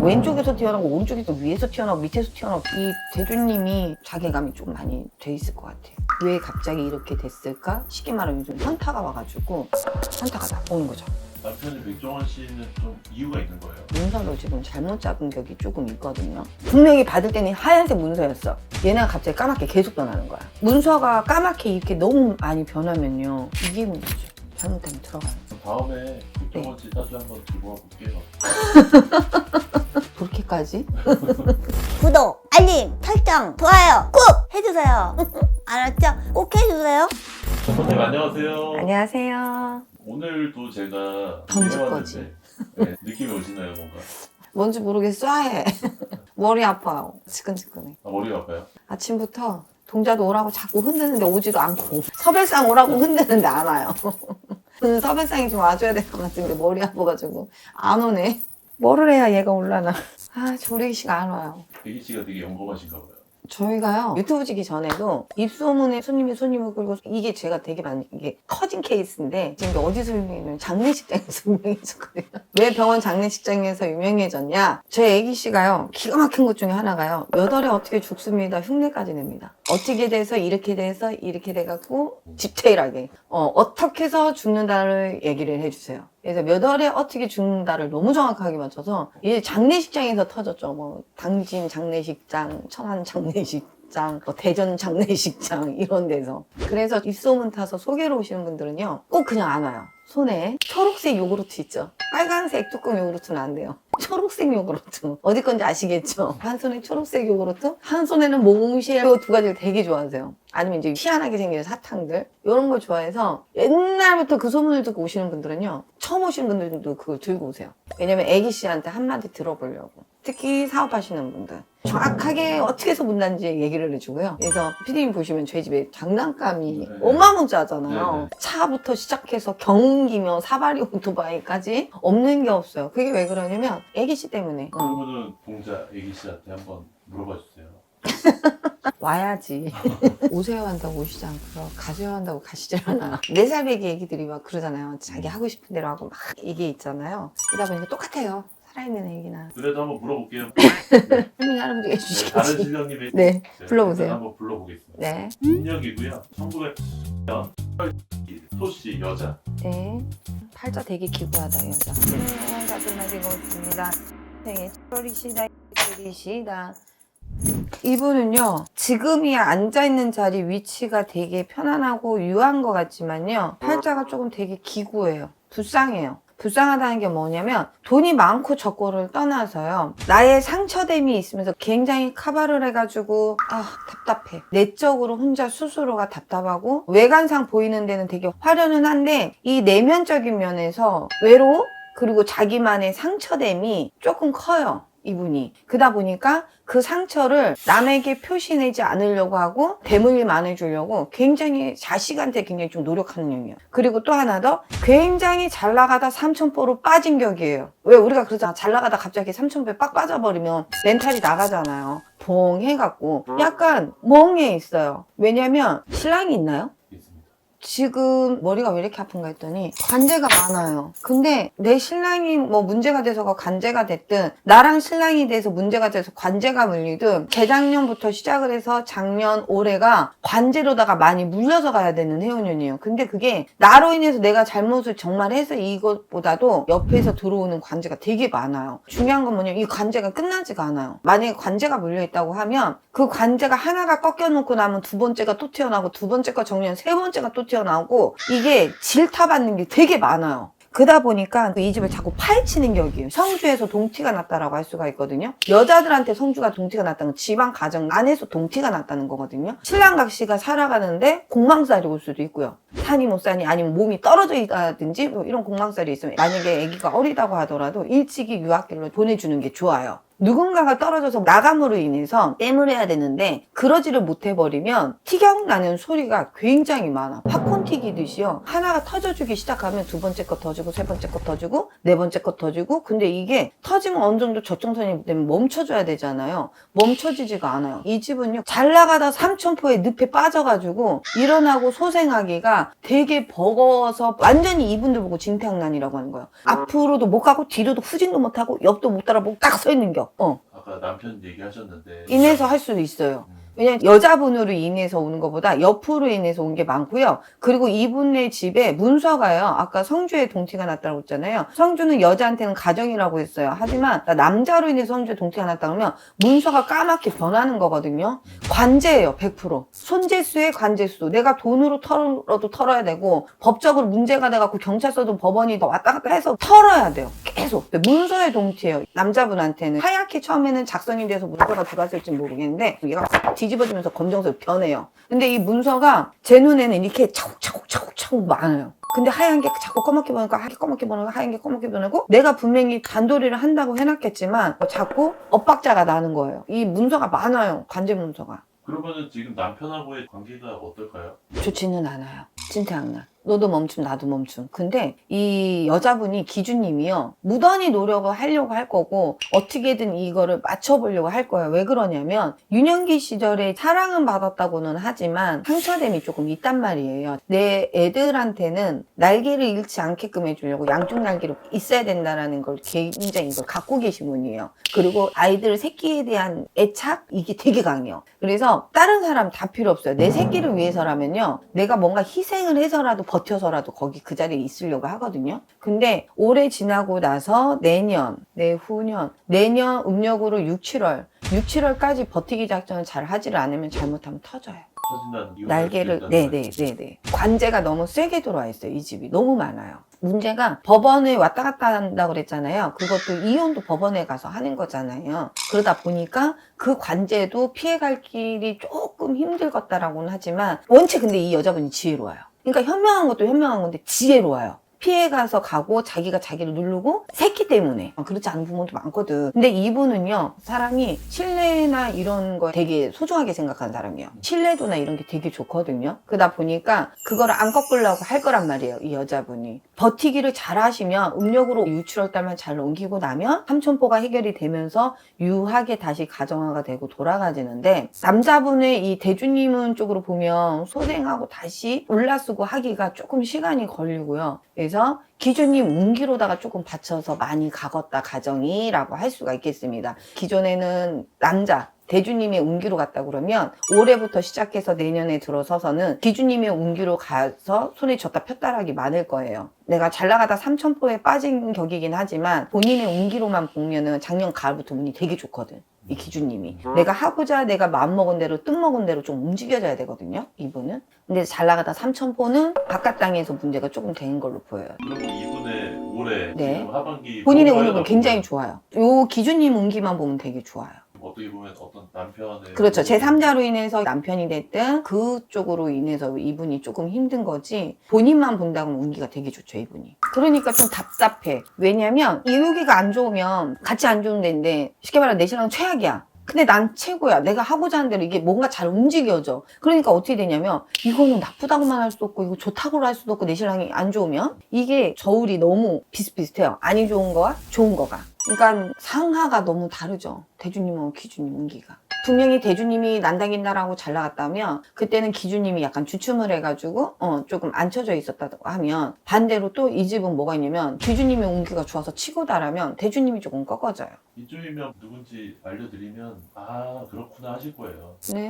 왼쪽에서 튀어나오고 오른쪽에서 위에서 튀어나오고 밑에서 튀어나오고 이 대주님이 자괴감이 좀 많이 돼 있을 것 같아요. 왜 갑자기 이렇게 됐을까? 쉽게 말하면 좀 현타가 와가지고 현타가 다 오는 거죠. 남편이 백종원 씨는 좀 이유가 있는 거예요? 문서로 지금 잘못 잡은 격이 조금 있거든요. 분명히 받을 때는 하얀색 문서였어. 얘네가 갑자기 까맣게 계속 변하는 거야. 문서가 까맣게 이렇게 너무 많이 변하면요, 이게 문제죠. 잘못하면 들어가요. 다음에 백종원 씨 사주 한번 들고 와볼게요. 그렇게까지? 구독, 알림, 설정, 좋아요 꾹 해주세요. 알았죠? 꼭 해주세요. 선생님 안녕하세요. 안녕하세요. 오늘도 제가 던질 해봤는데, 거지. 네, 느낌이 오시나요 뭔가? 뭔지 모르겠어. 해. 머리 아파요. 지끈지끈해. 아, 머리가 아파요? 아침부터 동자도 오라고 자꾸 흔드는데 오지도 않고, 섭외상 오라고 흔드는데 안 와요. 섭외상이 좀 와줘야 될 것 같은데 머리 아파가지고 안 오네. 뭐를 해야 얘가 올라나. 아, 조리기씨가 안 와요. 백희 씨가 되게 영검하신가 봐요. 저희가요, 유튜브 지기 전에도 입소문에 손님을 끌고, 이게 제가 되게 많이 이게 커진 케이스인데, 지금 이게 어디서 유명해졌냐면 장례식장에서 유명해졌거든요. 왜 병원 장례식장에서 유명해졌냐? 저희 애기씨가요, 기가 막힌 것 중에 하나가요, 몇 월에 어떻게 죽습니다. 흉내까지 냅니다. 어떻게 돼서 이렇게 돼갖고 디테일하게 어떻게 해서 죽는다를 얘기를 해주세요. 그래서 몇 월에 어떻게 죽는다를 너무 정확하게 맞춰서, 이제 장례식장에서 터졌죠. 뭐 당진 장례식장, 천안 장례식장, 뭐 대전 장례식장 이런 데서. 그래서 입소문 타서 소개로 오시는 분들은요, 꼭 그냥 안 와요. 손에 초록색 요구르트 있죠. 빨간색 뚜껑 요구르트는 안 돼요. 초록색 요구르트. 어디 건지 아시겠죠? 한 손에 초록색 요구르트, 한 손에는 몽쉘. 이 두 가지를 되게 좋아하세요. 아니면 이제 희한하게 생긴 사탕들, 이런 걸 좋아해서 옛날부터 그 소문을 듣고 오시는 분들은요, 처음 오시는 분들도 그걸 들고 오세요. 왜냐면 애기 씨한테 한마디 들어보려고. 특히 사업하시는 분들, 정확하게 어떻게 해서 문단지 얘기를 해주고요. 그래서 피디님 보시면 저희 집에 장난감이 어마무지하잖아요. 네네. 차부터 시작해서 경운기며 사다리 오토바이까지 없는 게 없어요. 그게 왜 그러냐면 애기 씨 때문에. 그러면은 동자 애기 씨한테 한번 물어봐 주세요. 와야지. 오세요 한다고 오시지 않고요. 가세요 한다고 가시질 않아요. 4살 배기 애기들이 막 그러잖아요. 자기 하고 싶은 대로 하고 막 이게 있잖아요. 그러다 보니까 똑같아요. 살아있는 애기나. 그래도 한번 물어볼게요. 할머니 할아버지가 네, 해주시겠지. 다른 실령님의 네, 불러보세요. 일단 한번 불러보겠습니다. 네. 김력이고요. 1900년 소씨 여자. 네. 팔자 되게 기구하다 여자. 가끔하시고 있습니다. 생일 초리시다 초리시다. 이분은요, 지금이 앉아있는 자리 위치가 되게 편안하고 유한 것 같지만요, 팔자가 조금 되게 기구해요. 불쌍해요. 불쌍하다는 게 뭐냐면, 돈이 많고 적고를 떠나서요, 나의 상처됨이 있으면서 굉장히 카바를 해가지고 답답해. 내적으로 혼자 스스로가 답답하고, 외관상 보이는 데는 되게 화려는 한데, 이 내면적인 면에서 외로움? 그리고 자기만의 상처됨이 조금 커요. 이분이. 그러다 보니까 그 상처를 남에게 표시내지 않으려고 하고 대물림 안 해주려고 굉장히 자식한테 굉장히 좀 노력하는 형이에요. 그리고 또 하나 더, 굉장히 잘 나가다 삼천포로 빠진 격이에요. 왜 우리가 그러잖아. 잘 나가다 갑자기 삼천포에 빡 빠져버리면 멘탈이 나가잖아요. 봉 해갖고 약간 멍해 있어요. 왜냐면 신랑이 있나요? 있습니다. 지금 머리가 왜 이렇게 아픈가 했더니 관제가 많아요. 근데 내 신랑이 뭐 문제가 돼서가 관제가 됐든, 나랑 신랑이 돼서 문제가 돼서 관제가 물리든, 재작년부터 시작을 해서 작년 올해가 관제로다가 많이 물려서 가야 되는 해운년이에요. 근데 그게 나로 인해서 내가 잘못을 정말 해서 이것보다도 옆에서 들어오는 관제가 되게 많아요. 중요한 건 뭐냐면 이 관제가 끝나지가 않아요. 만약에 관제가 물려있다고 하면 그 관제가 하나가 꺾여놓고 나면 두 번째가 또 튀어나오고, 두 번째 거 정리하면 세 번째가 또 튀어나오고, 이게 질타받는 게 되게 많아요. 그러다 보니까 이 집을 자꾸 파헤치는 격이에요. 성주에서 동티가 났다라고 할 수가 있거든요. 여자들한테 성주가 동티가 났다는 건 집안 가정 안에서 동티가 났다는 거거든요. 신랑각시가 살아가는데 공망살이 올 수도 있고요. 사니 못 사니, 아니면 몸이 떨어져 있다든지 뭐 이런 공망살이 있으면, 만약에 아기가 어리다고 하더라도 일찍이 유학길로 보내주는 게 좋아요. 누군가가 떨어져서 나감으로 인해서 땜을 해야 되는데 그러지를 못해버리면 티격나는 소리가 굉장히 많아. 팝콘 튀기듯이요. 하나가 터져주기 시작하면 두 번째 거 터지고 세 번째 거 터지고 네 번째 거 터지고 근데 이게 터지면 어느 정도 적정선이 되면 멈춰줘야 되잖아요. 멈춰지지가 않아요. 이 집은요. 잘 나가다 삼천포에 늪에 빠져가지고 일어나고 소생하기가 되게 버거워서 완전히 이분들 보고 진퇴양난이라고 하는 거예요. 앞으로도 못 가고 뒤로도 후진도 못하고 옆도 못 따라보고 딱 서 있는 겨. 아까 남편 얘기하셨는데 인해서 할 수도 있어요. 왜냐면 여자분으로 인해서 오는 것보다 옆으로 인해서 온 게 많고요. 그리고 이분의 집에 문서가요. 아까 성주에 동티가 났다고 했잖아요. 성주는 여자한테는 가정이라고 했어요. 하지만 남자로 인해서 성주에 동티가 났다 그러면 문서가 까맣게 변하는 거거든요. 관제예요. 100%. 손재수의 관제수. 내가 돈으로 털어도 털어야 되고 법적으로 문제가 돼갖고 경찰서도 법원이 왔다 갔다 해서 털어야 돼요. 계속. 문서의 동티예요. 남자분한테는 하얗게 처음에는 작성이 돼서 문서가 들어왔을지 모르겠는데 얘가 뒤집어지면서 검정색으로 변해요. 근데 이 문서가 제 눈에는 이렇게 차곡차곡 많아요. 근데 하얀 게 자꾸 검게 보니까 하얀 게 검게 보니까 하얀 게 검게 보이고 내가 분명히 단도리를 한다고 해놨겠지만 자꾸 엇박자가 나는 거예요. 이 문서가 많아요. 관제 문서가. 그러면은 지금 남편하고의 관계가 어떨까요? 좋지는 않아요. 진퇴양난. 너도 멈춤 나도 멈춤. 근데 이 여자분이 기준님이요. 무던히 노력을 하려고 할 거고 어떻게든 이거를 맞춰보려고 할 거예요. 왜 그러냐면 유년기 시절에 사랑은 받았다고는 하지만 상처됨이 조금 있단 말이에요. 내 애들한테는 날개를 잃지 않게끔 해주려고 양쪽 날개로 있어야 된다는 걸 굉장히 이걸 갖고 계신 분이에요. 그리고 아이들 새끼에 대한 애착? 이게 되게 강해요. 그래서 다른 사람 다 필요 없어요. 내 새끼를 위해서라면요. 내가 뭔가 희생을 해서라도 버텨서라도 거기 그 자리에 있으려고 하거든요. 근데 올해 지나고 나서 내년, 내후년, 내년 음력으로 6, 7월, 6, 7월까지 버티기 작전을 잘 하지를 않으면 잘못하면 터져요. 터진다는 이유가 날개를 네네네네 관제가 너무 세게 들어와 있어요. 이 집이 너무 많아요. 문제가 법원에 왔다 갔다 한다고 그랬잖아요. 그것도 이혼도 법원에 가서 하는 거잖아요. 그러다 보니까 그 관제도 피해갈 길이 조금 힘들겠다라고는 하지만 원체 근데 이 여자분이 지혜로워요. 그러니까 현명한 것도 현명한 건데 지혜로워요. 피해가서 가고 자기가 자기를 누르고 새끼 때문에 그렇지 않은 부모도 많거든. 근데 이분은요 사람이 신뢰나 이런 거 되게 소중하게 생각하는 사람이에요. 신뢰도나 이런 게 되게 좋거든요. 그러다 보니까 그거를 안 꺾으려고 할 거란 말이에요. 이 여자분이 버티기를 잘 하시면 음력으로 6, 7월 달만 잘 넘기고 나면 삼천포가 해결이 되면서 유하게 다시 가정화가 되고 돌아가지는데 남자분의 이 대주님은 쪽으로 보면 소생하고 다시 올라쓰고 하기가 조금 시간이 걸리고요. 그래서 기준님 운기로다가 조금 받쳐서 많이 가겄다 가정이라고 할 수가 있겠습니다. 기존에는 남자 대주님의 운기로 갔다 그러면 올해부터 시작해서 내년에 들어서서는 기주님의 운기로 가서 손에 쥐었다 폈다락이 많을 거예요. 내가 잘 나가다 삼천포에 빠진 격이긴 하지만 본인의 운기로만 보면은 작년 가을부터 운이 되게 좋거든. 이 기준님이 내가 하고자 내가 마음먹은 대로 뜻먹은 대로 좀 움직여져야 되거든요. 이분은. 근데 잘 나가다 삼천포는 바깥 땅에서 문제가 조금 되는 걸로 보여요. 그럼 이분의 올해 네. 지금 하반기 본인의 평가에다 운은 굉장히 보면 좋아요. 요 기준님 운기만 보면 되게 좋아요. 어떻게 보면 어떤 남편의 그렇죠. 제3자로 인해서 남편이 됐든 그쪽으로 인해서 이분이 조금 힘든 거지 본인만 본다고는 운기가 되게 좋죠. 이분이. 그러니까 좀 답답해. 왜냐면 이 여기가 안 좋으면 같이 안 좋은 데인데 쉽게 말하면 내 신랑은 최악이야. 근데 난 최고야. 내가 하고자 하는 대로 이게 뭔가 잘 움직여져. 그러니까 어떻게 되냐면 이거는 나쁘다고만 할 수도 없고 이거 좋다고 할 수도 없고 내 신랑이 안 좋으면 이게 저울이 너무 비슷비슷해요. 아니 좋은 거와 좋은 거가. 그러니까 상하가 너무 다르죠. 대주님하고 기준님 운기가. 분명히 대주님이 난다긴다라고 잘 나갔다면 그때는 기준님이 약간 주춤을 해가지고 조금 앉혀져 있었다고 하면 반대로 또 이 집은 뭐가 있냐면 기준님의 운기가 좋아서 치고다라면 대주님이 조금 꺾어져요. 이쪽이면 누군지 알려드리면 아 그렇구나 하실 거예요. 네?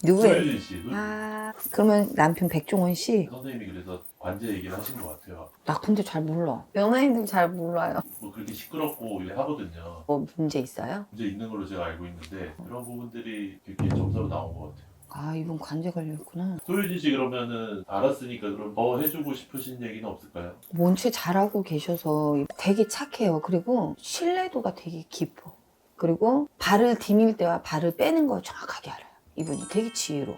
누구예요? 소유진 씨. 아 그러면 남편 백종원 씨? 선생님이 그래서 관제 얘기를 하신 것 같아요. 나 근데 잘 몰라. 연예인들 잘 몰라요. 뭐 그렇게 시끄럽고 이래 하거든요. 뭐 문제 있어요? 문제 있는 걸로 제가 알고 있는데 그런 부분들이 이렇게 점사로 나온 것 같아요. 아 이분 관제 걸렸구나. 소유진 씨 그러면은 알았으니까 그럼 더 해주고 싶으신 얘기는 없을까요? 원체 잘하고 계셔서 되게 착해요. 그리고 신뢰도가 되게 깊어. 그리고 발을 디밀 때와 발을 빼는 걸 정확하게 알아요. 이분이 되게 지혜로워.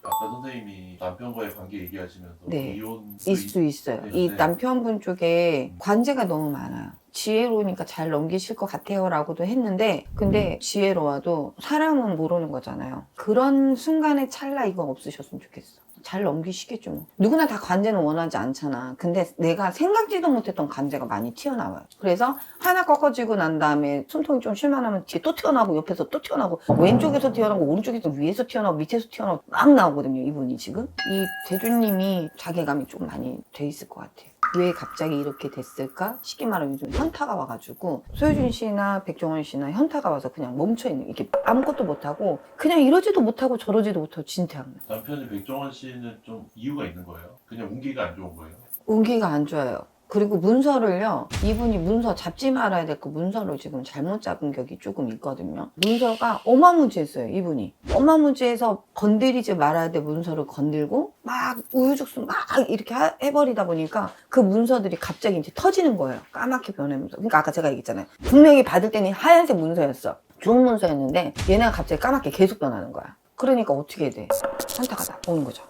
아까 선생님이 남편과의 관계 얘기하시면서 네. 이혼 있을 수 있어요. 네, 이 네. 남편분 쪽에 관제가 너무 많아요. 지혜로우니까 잘 넘기실 것 같아요 라고도 했는데 근데 지혜로워도 사람은 모르는 거잖아요. 그런 순간의 찰나 이거 없으셨으면 좋겠어. 잘 넘기시겠죠 뭐. 누구나 다 관제는 원하지 않잖아. 근데 내가 생각지도 못했던 관제가 많이 튀어나와요. 그래서 하나 꺾어지고 난 다음에 숨통이 좀 쉴만하면 뒤에 또 튀어나오고 옆에서 또 튀어나오고 왼쪽에서 튀어나오고 오른쪽에서 위에서 튀어나오고 밑에서 튀어나오고 막 나오거든요. 이분이 지금. 이 대주님이 자괴감이 좀 많이 돼 있을 것 같아요. 왜 갑자기 이렇게 됐을까? 쉽게 말하면 요즘 현타가 와가지고 소유준 씨나 백종원 씨나 현타가 와서 그냥 멈춰있는 이렇게 아무것도 못하고 그냥 이러지도 못하고 저러지도 못하고 진퇴하는 남편이 백종원 씨는 좀 이유가 있는 거예요? 그냥 운기가 안 좋은 거예요? 운기가 안 좋아요. 그리고 문서를요, 이분이 문서 잡지 말아야 될 거 문서를 지금 잘못 잡은 격이 조금 있거든요. 문서가 어마무지했어요, 이분이. 어마무지해서 건드리지 말아야 될 문서를 건들고, 막 우유죽순 막 이렇게 해버리다 보니까 그 문서들이 갑자기 이제 터지는 거예요. 까맣게 변하면서. 그러니까 아까 제가 얘기했잖아요. 분명히 받을 때는 하얀색 문서였어. 좋은 문서였는데, 얘네가 갑자기 까맣게 계속 변하는 거야. 그러니까 어떻게 해야 돼? 현타가 다 오는 거죠.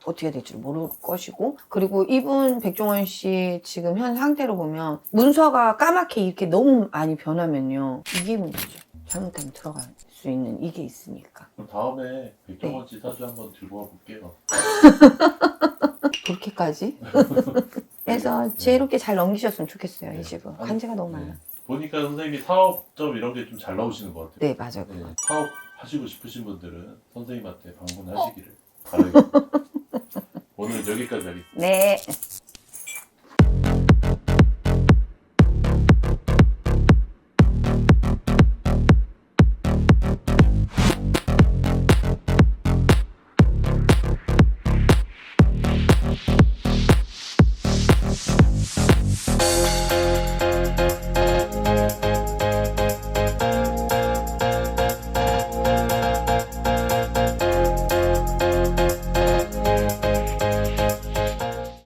어떻게 해야 될지 모를 것이고 그리고 이분 백종원 씨 지금 현 상태로 보면 문서가 까맣게 이렇게 너무 많이 변하면요 이게 문제죠. 잘못하면 들어갈 수 있는 이게 있으니까 그럼 다음에 백종원 씨 사주 한번 들고 와볼게요. 그렇게까지 해서 지혜롭게 잘 넘기셨으면 좋겠어요. 이 집은 관제가 너무 많아. 보니까 선생님이 사업점 이런 게 좀 잘 나오시는 것 같아요. 네 맞아요. 네, 사업 하시고 싶으신 분들은 선생님한테 방문하시기를 바라겠습니다. 오늘 여기까지 하겠습니다. 네.